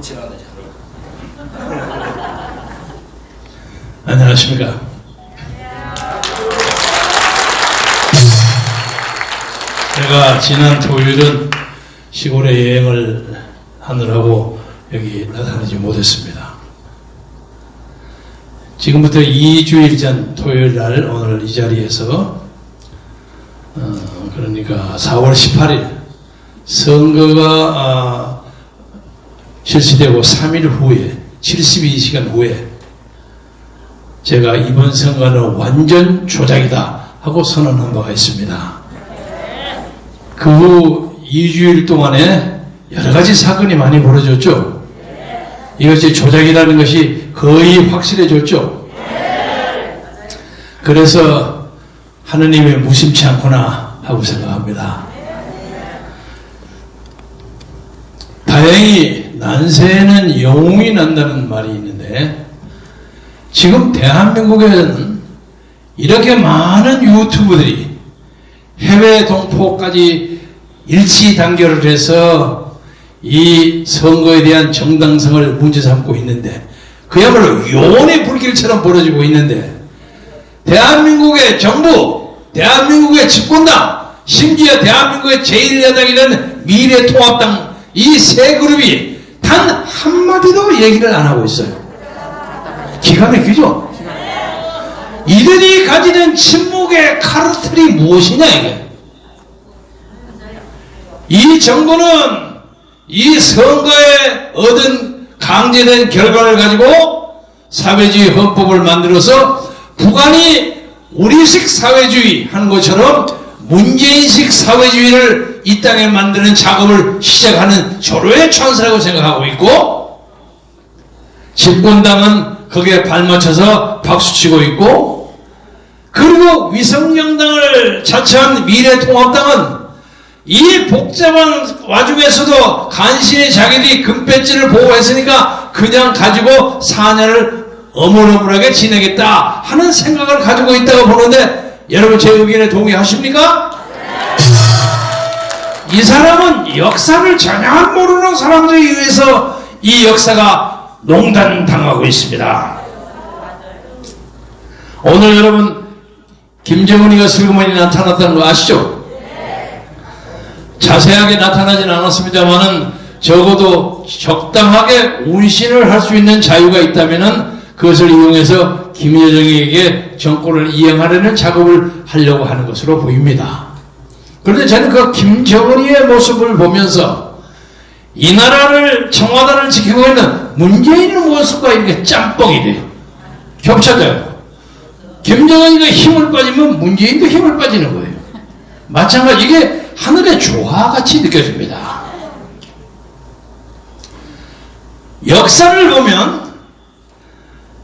고치라는 자로. 안녕하십니까. 제가 지난 토요일은 시골에 여행을 하느라고 여기 나타나지 못했습니다. 지금부터 2주일 전 토요일 날 오늘 이 자리에서 그러니까 4월 18일 선거가 실시되고 3일 후에 72시간 후에 제가 이번 선거는 완전 조작이다 하고 선언한 바가 있습니다. 그 후 2주일 동안에 여러 가지 사건이 많이 벌어졌죠. 이것이 조작이라는 것이 거의 확실해졌죠. 그래서 하느님이 무심치 않구나 하고 생각합니다. 다행히 난세에는 영웅이 난다는 말이 있는데 지금 대한민국에는 이렇게 많은 유튜브들이 해외 동포까지 일치 단결을 해서 이 선거에 대한 정당성을 문제 삼고 있는데 그야말로 요원의 불길처럼 벌어지고 있는데 대한민국의 정부, 대한민국의 집권당, 심지어 대한민국의 제1야당이라는 미래통합당 이 세 그룹이 단 한마디도 얘기를 안 하고 있어요. 기가 막히죠? 이들이 가지는 침묵의 카르텔이 무엇이냐 이게. 이 정부는 이 선거에 얻은 강제된 결과를 가지고 사회주의 헌법을 만들어서 북한이 우리식 사회주의 하는 것처럼 문재인식 사회주의를 이 땅에 만드는 작업을 시작하는 절호의 찬스라고 생각하고 있고 집권당은 거기에 발맞춰서 박수치고 있고 그리고 위성정당을 자처한 미래통합당은 이 복잡한 와중에서도 간신히 자기들이 금배지를 보호했으니까 그냥 가지고 4년을 어물어물하게 지내겠다 하는 생각을 가지고 있다고 보는데 여러분 제 의견에 동의하십니까? 이 사람은 역사를 전혀 모르는 사람들에 의해서 이 역사가 농단당하고 있습니다. 오늘 여러분 김정은이가 슬그머니 나타났다는 거 아시죠? 자세하게 나타나진 않았습니다만은 적어도 적당하게 운신을 할 수 있는 자유가 있다면은 그것을 이용해서 김여정에게 정권을 이행하려는 작업을 하려고 하는 것으로 보입니다. 그런데 저는 그 김정은이의 모습을 보면서 이 나라를 청와대를 지키고 있는 문재인의 모습과 이렇게 짬뽕이 돼요. 겹쳐져요. 김정은이가 힘을 빠지면 문재인도 힘을 빠지는 거예요. 마찬가지 이게 하늘의 조화같이 느껴집니다. 역사를 보면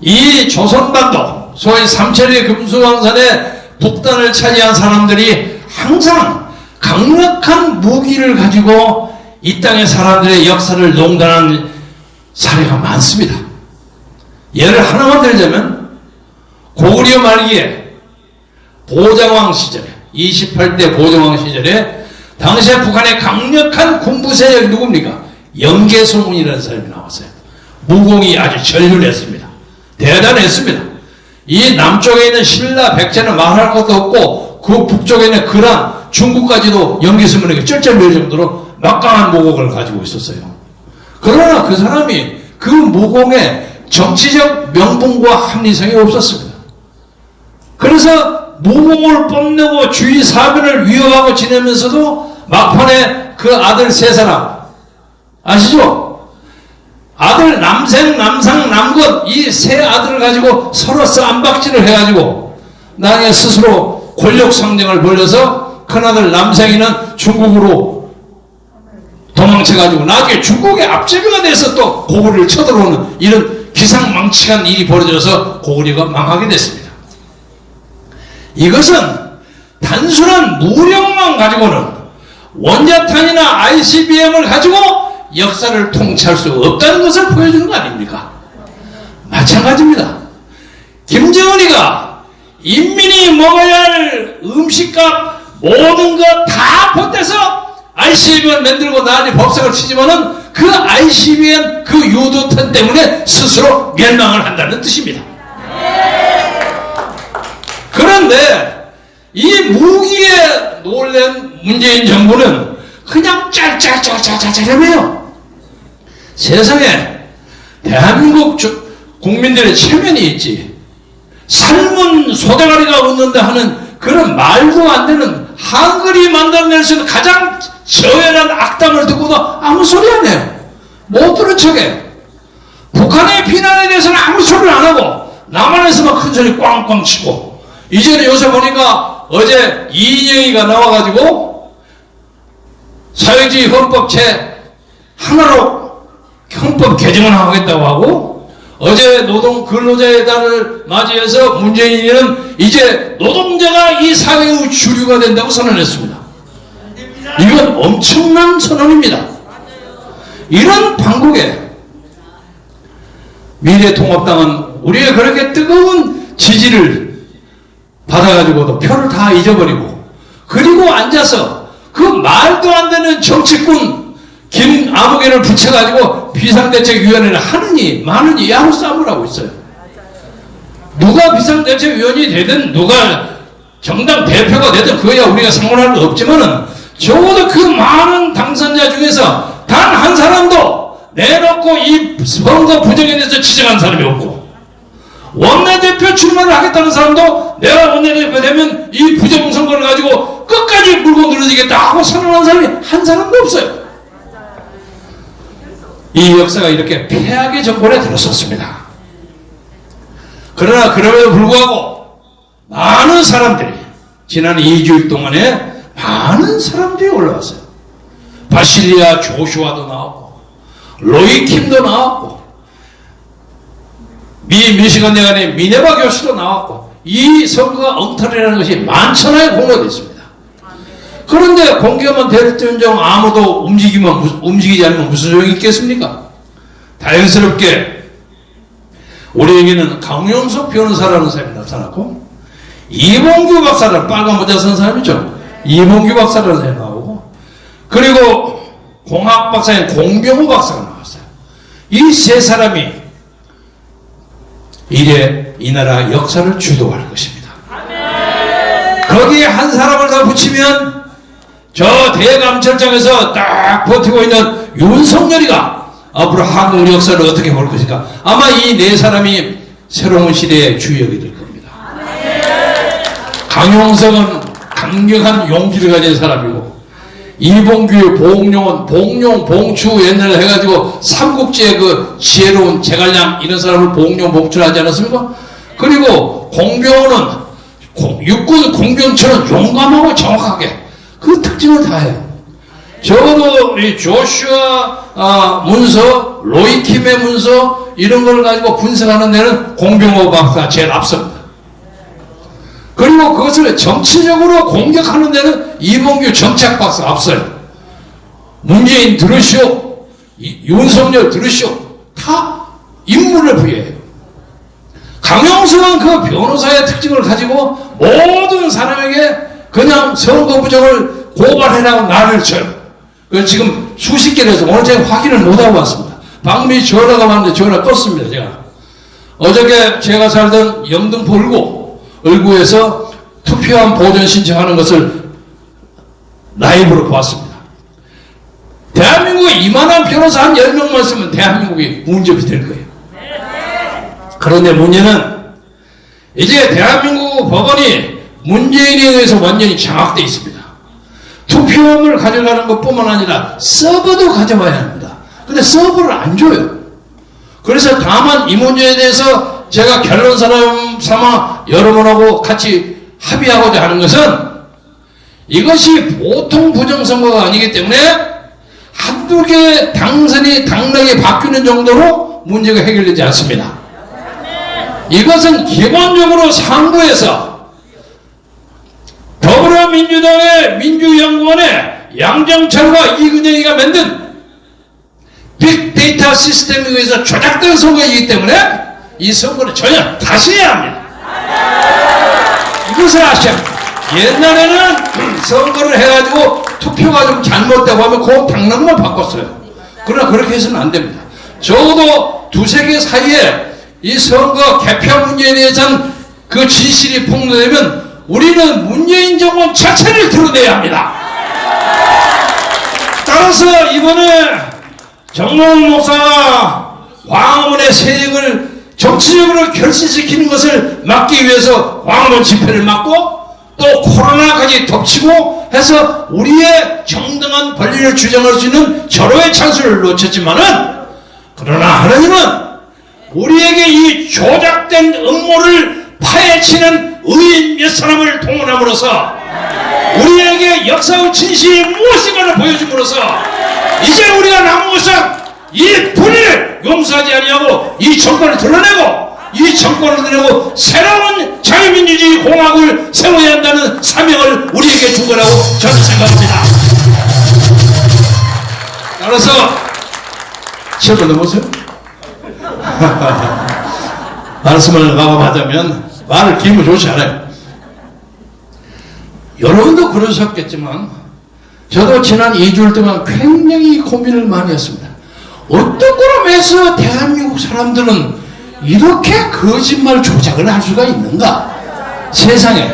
이 조선반도 소위 삼천리 금수왕산의 북단을 차지한 사람들이 항상 강력한 무기를 가지고 이 땅의 사람들의 역사를 농단한 사례가 많습니다. 예를 하나만 들자면 고구려 말기에 보장왕 시절에 28대 보정왕 시절에 당시에 북한의 강력한 군부 세력이 누굽니까? 영계소문이라는 사람이 나왔어요. 무공이 아주 절률했습니다. 대단했습니다. 이 남쪽에 있는 신라, 백제는 말할 것도 없고 그 북쪽에 있는 그란, 중국까지도 영계소문에게 쩔쩔맬 정도로 막강한 무공을 가지고 있었어요. 그러나 그 사람이 그 무공에 정치적 명분과 합리성이 없었습니다. 그래서 무공을 뽐내고 주위 사변을 위협하고 지내면서도 막판에 그 아들 세 사람 아시죠? 아들 남생, 남상, 남건 이 세 아들을 가지고 서로 쌈박질을 해가지고 나중에 스스로 권력 상정을 벌려서 큰아들 남생이는 중국으로 도망쳐가지고 나중에 중국의 앞제비가 돼서 또 고구려를 쳐들어오는 이런 기상망측한 일이 벌어져서 고구려가 망하게 됐습니다. 이것은 단순한 무력만 가지고는 원자탄이나 ICBM을 가지고 역사를 통치할 수 없다는 것을 보여주는 거 아닙니까? 마찬가지입니다. 김정은이가 인민이 먹어야 할 음식값 모든 것 다 보태서 ICBM을 만들고 나중에 법석을 치지만은 그 그 ICBM 그 유도탄 때문에 스스로 멸망을 한다는 뜻입니다. 그런데 이 무기에 놀란 문재인 정부는 그냥 짤짤짤짤짤짤해요. 세상에 대한민국 국민들의 체면이 있지. 삶은 소대가리가 웃는다 하는 그런 말도 안 되는 한글이 만들어낼 수 있는 가장 저열한 악담을 듣고도 아무 소리 안 해요. 못 들은 척해. 북한의 비난에 대해서는 아무 소리를 안 하고 남한에서만 큰 소리 꽝꽝 치고. 이제는 요새 보니까 어제 이인영이가 나와가지고 사회주의 헌법체 하나로 헌법 개정을 하겠다고 하고, 어제 노동 근로자의 달을 맞이해서 문재인은 이제 노동자가 이 사회의 주류가 된다고 선언했습니다. 이건 엄청난 선언입니다. 이런 판국에 미래통합당은 우리의 그렇게 뜨거운 지지를 받아가지고도 표를 다 잊어버리고, 그리고 앉아서 그 말도 안 되는 정치꾼 김아무개를 붙여가지고 비상대책위원회를 하느니 마느니 야구 싸움을 하고 있어요. 누가 비상대책위원이 되든 누가 정당 대표가 되든 그거야 우리가 상관할 거 없지만은, 적어도 그 많은 당선자 중에서 단 한 사람도 내놓고 이 선거 부정에 대해서 지적한 사람이 없고, 원내대표 출마를 하겠다는 사람도 내가 원내대표 되면 이 부정선거를 가지고 끝까지 물고 늘어지겠다 하고 선언한 사람이 한 사람도 없어요. 이 역사가 이렇게 폐악의 정권에 들어섰습니다. 그러나 그럼에도 불구하고 많은 사람들이 지난 2주일 동안에 많은 사람들이 올라왔어요. 바실리아 조슈아도 나왔고 로이킴도 나왔고 미시간 대학의 미네바 교수도 나왔고, 이 선거가 엉터리라는 것이 만천하에 공개되어 있습니다. 그런데 공개만 대통령 아무도 움직이지 않으면 무슨 소용이 있겠습니까? 다행스럽게 우리에게는 강용석 변호사라는 사람이 나타났고, 이봉규 박사라는 빨간 모자 쓴 사람이죠. 이봉규 박사라는 사람이 나오고, 그리고 공학 박사인 공병호 박사가 나왔어요. 이 세 사람이 이래 이 나라 역사를 주도할 것입니다. 거기에 한 사람을 더 붙이면 저 대감철장에서 딱 버티고 있는 윤석열이가 앞으로 한국 역사를 어떻게 볼 것인가. 아마 이 네 사람이 새로운 시대의 주역이 될 겁니다. 강용석은 강력한 용기를 가진 사람이고, 이봉규의 봉룡은 봉룡, 봉추 옛날에 해가지고 삼국지의 그 지혜로운 제갈량 이런 사람을 봉룡, 봉추를 하지 않았습니까? 그리고 공병호는 육군 공병처럼 용감하고 정확하게 그 특징을 다 해요. 적어도 이 조슈아 문서, 로이킴의 문서 이런 걸 가지고 분석하는 데는 공병호 박사가 제일 앞섭니다. 그리고 그것을 정치적으로 공격하는 데는 이봉규 정책 박사가 앞서요. 문재인 들으시오, 윤석열 들으시오, 다 인물을 부여해요. 강용석은 그 변호사의 특징을 가지고 모든 사람에게 그냥 선거 부정을 고발해라고 난을 쳐요. 그래서 지금 수십 개를 해서 오늘 제가 확인을 못하고 왔습니다. 방미 전화가 왔는데 전화 껐습니다. 제가 어저께 제가 살던 영등포 을구에서 투표함 보존 신청하는 것을 라이브로 보았습니다. 대한민국에 이만한 변호사 한 10명만 쓰면 대한민국이 문제없이 될 거예요. 그런데 문제는 이제 대한민국 법원이 문재인에 의해서 완전히 장악되어 있습니다. 투표함을 가져가는 것뿐만 아니라 서버도 가져와야 합니다. 근데 서버를 안 줘요. 그래서 다만 이 문제에 대해서 제가 결론 삼아 여러분하고 같이 합의하고자 하는 것은, 이것이 보통 부정선거가 아니기 때문에 한두 개 당선이 당락이 바뀌는 정도로 문제가 해결되지 않습니다. 이것은 기본적으로 상부에서 더불어민주당의 민주연구원의 양정철과 이근영이가 만든 빅데이터 시스템에 의해서 조작된 선거이기 때문에 이 선거를 전혀 다시 해야 합니다. 이것을 아셔야 합니다. 옛날에는 선거를 해가지고 투표가 좀 잘못되고 하면 그 당락만 바꿨어요. 그러나 그렇게 해서는 안 됩니다. 적어도 두세 개 사이에 이 선거 개표 문제에 대해서는 그 진실이 폭로되면 우리는 문재인 정권 자체를 드러내야 합니다. 따라서 이번에 정몽 목사가 광화문의 세력을 정치적으로 결실시키는 것을 막기 위해서 광화문 집회를 막고 또 코로나까지 덮치고 해서 우리의 정당한 권리를 주장할 수 있는 절호의 찬스를 놓쳤지만은, 그러나 하나님은 우리에게 이 조작된 음모를 파헤치는 의인 몇 사람을 동원함으로써 우리에게 역사의 진실이 무엇인가를 보여줌으로써 이제 우리가 남은 것은 이 불의를 용서하지 아니하고 이 정권을 드러내고 이 정권을 드러내고 새로운 자유민주주의 공화국을 세워야 한다는 사명을 우리에게 준 거라고 저는 생각합니다. 따라서 7분 넘었어요? 말씀을 마감하자면 말을 기면 좋지 않아요. 여러분도 그러셨겠지만 저도 지난 2주일 동안 굉장히 고민을 많이 했습니다. 어떤 거라면서 대한민국 사람들은 이렇게 거짓말 조작을 할 수가 있는가? 세상에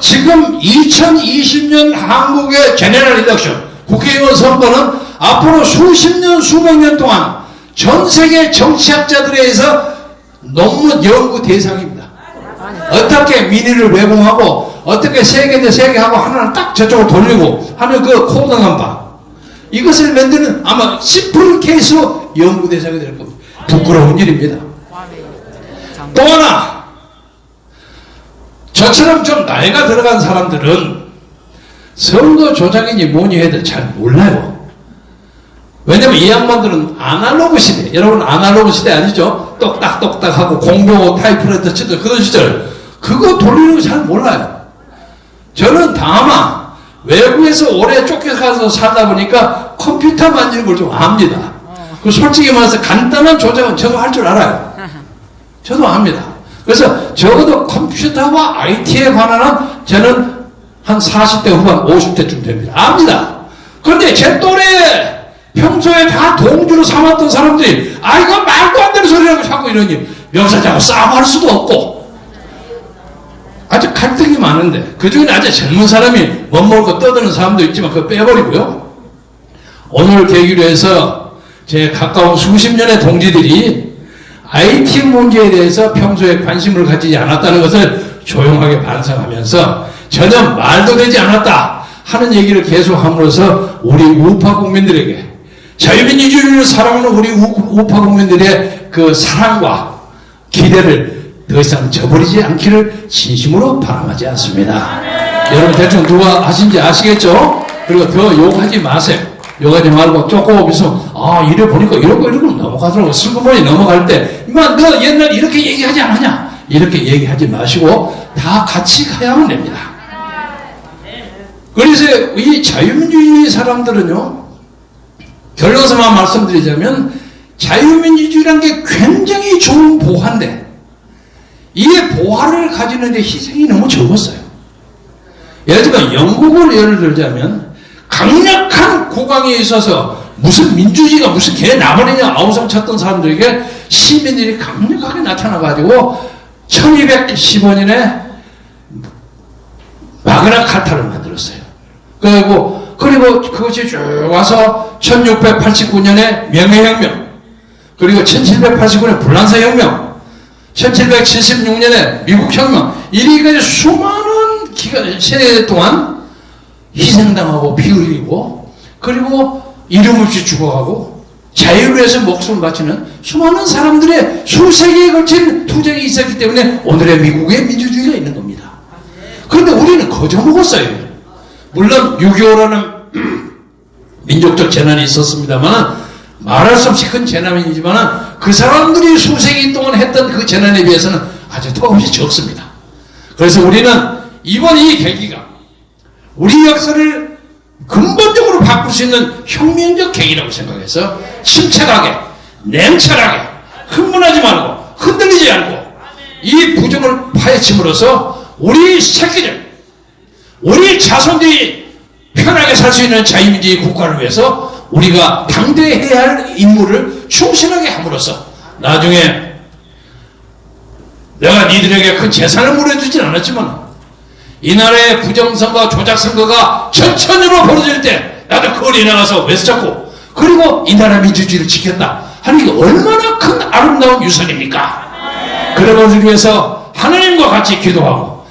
지금 2020년 한국의 제너럴 일렉션 국회의원 선거는 앞으로 수십 년 수백 년 동안 전 세계 정치학자들에 의해서 논문 연구 대상입니다. 어떻게 민의를 왜곡하고 어떻게 세계 대 세계하고 하나를 딱 저쪽으로 돌리고 하는 그 코딩한 바, 이것을 만드는 아마 심플 케이스로 연구 대상이 될 겁니다. 부끄러운 일입니다. 또 하나, 저처럼 좀 나이가 들어간 사람들은 선거 조작인지 뭐니 해도 잘 몰라요. 왜냐면 이 양반들은 아날로그 시대, 여러분 아날로그 시대 아니죠? 똑딱똑딱하고 공병호 타이프라이터 치던 그런 시절, 그거 돌리는 거 잘 몰라요. 저는 다만 외국에서 오래 쫓겨가서 살다 보니까 컴퓨터 만지는 걸 좀 압니다. 그 솔직히 말해서 간단한 조작은 저도 할 줄 알아요. 저도 압니다. 그래서 적어도 컴퓨터와 IT에 관한 한 저는 한 40대 후반 50대쯤 됩니다. 압니다. 그런데 제 또래 평소에 다 동주로 삼았던 사람들이 이거 말도 안 되는 소리라고 자꾸 이러니 명사자하고 싸움할 수도 없고 아주 갈등이 많은데, 그 중에 아주 젊은 사람이 멋먹고 떠드는 사람도 있지만 그거 빼버리고요. 오늘 계기로 해서 제 가까운 수십 년의 동지들이 IT 문제에 대해서 평소에 관심을 가지지 않았다는 것을 조용하게 반성하면서 전혀 말도 되지 않았다 하는 얘기를 계속함으로써 우리 우파 국민들에게, 자유민주주의를 사랑하는 우리 우파 국민들의 그 사랑과 기대를 더 이상 저버리지 않기를 진심으로 바람하지 않습니다. 여러분 대충 누가 하신지 아시겠죠? 그리고 더 욕하지 마세요. 욕하지 말고 조금 있으면 이래 보니까 이런 거 넘어가더라고. 슬그머니 넘어갈 때 너 옛날에 이렇게 얘기하지 않았냐? 이렇게 얘기하지 마시고 다 같이 가야만 됩니다. 그래서 이 자유민주주의 사람들은요, 결론서만 말씀드리자면 자유민주주의라는 게 굉장히 좋은 보화인데 이 보화를 가지는데 희생이 너무 적었어요. 예를 들면 영국을 예를 들자면 강력한 국왕에 있어서 무슨 민주주의가 무슨 개 나버리냐 아우성 쳤던 사람들에게 시민들이 강력하게 나타나가지고 1215년에 마그나 카타를 만들었어요. 그리고 그것이 쭉 와서 1689년에 명예혁명, 그리고 1789년에 불란서 혁명, 1776년에 미국 혁명, 이리까지 수많은 세대 동안 희생당하고 피 흘리고 그리고 이름 없이 죽어가고 자유를 위해서 목숨을 바치는 수많은 사람들의 수세기에 걸친 투쟁이 있었기 때문에 오늘의 미국의 민주주의가 있는 겁니다. 그런데 우리는 거저먹었어요. 물론 6.25라는 민족적 재난이 있었습니다만 말할 수 없이 큰 재난이지만 그 사람들이 수세기 동안 했던 그 재난에 비해서는 아주 턱없이 적습니다. 그래서 우리는 이번 이 계기가 우리 역사를 근본적으로 바꿀 수 있는 혁명적 계기라고 생각해서 침착하게, 냉철하게, 흥분하지 말고 흔들리지 않고 이 부정을 파헤침으로써 우리 새끼들, 우리 자손들이 편하게 살 수 있는 자유민주주의 국가를 위해서 우리가 당대해야 할 임무를 충실하게 함으로써 나중에 내가 니들에게 큰 재산을 물어주진 않았지만 이 나라의 부정선거와 조작선거가 전천으로 벌어질 때 나도 거리에 나가서 외쳐잡고 그리고 이 나라 민주주의를 지켰다 하는 게 얼마나 큰 아름다운 유산입니까? 그런 것을 위해서 하나님과 같이 기도하고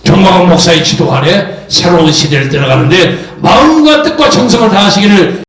정광훈 목사의 지도 아래 새로운 시대를 들어가는데 마음과 뜻과 정성을 다하시기를